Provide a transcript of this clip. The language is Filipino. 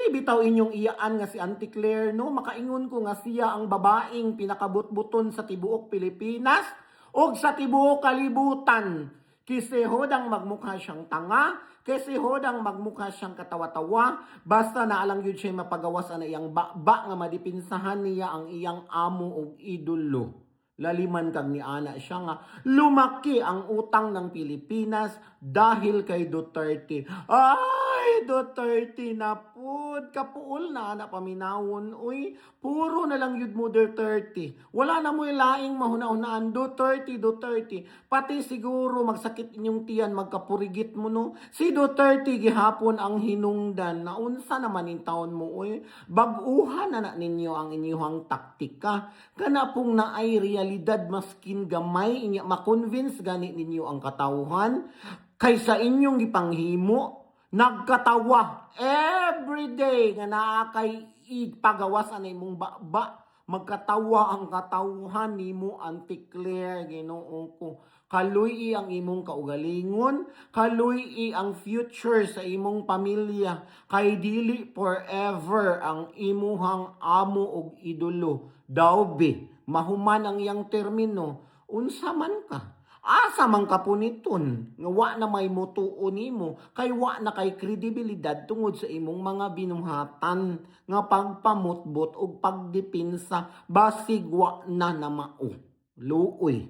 Dili bitaw inyong iyaan nga si Auntie Claire, no? Makaingon ko nga siya ang babaeng pinakabutbuton sa tibuok Pilipinas o sa tibuok kalibutan. Kasi hodang magmukha siyang tanga, kasi hodang magmukha siyang katawa-tawa, basta naalang yun siya mapagawas na iyang ba nga madipinsahan niya ang iyang amo o idolo. Laliman kag ni ana siya nga lumaki ang utang ng Pilipinas dahil kay Duterte. Ay, Duterte na pud kapuol na ana paminawon. Uy, puro na lang yud mo Duterte. Wala na mo laing mahuna-hunaan Duterte, Duterte. Pati siguro magsakit inyong tiyan magkapurigit mo no. Si Duterte gihapon ang hinungdan. Naunsa naman in taon mo uy. Bag-uhan na ninyo ang inyong taktika. Kana pong naay realidad maskin gamay inya ma-convince gani ninyo ang katawhan kaysa inyong gipanghimo nagkatawa everyday nga naa kay pagawas anay mong ba magkatawa ang katawhan nimo Auntie Claire Ginoo ko kaluy ang imong kaugalingon kaluy ang future sa imong pamilya kay dili forever ang imuhang amo og idolo daw be mahuman ang iyang termino unsa man ka asa man ka puniton nga wa na may mutuo nimo kay wa na kay kredibilidad tungod sa imong mga binuhatan nga pagpamutbot ug pagdepensa basig wa na mao luoy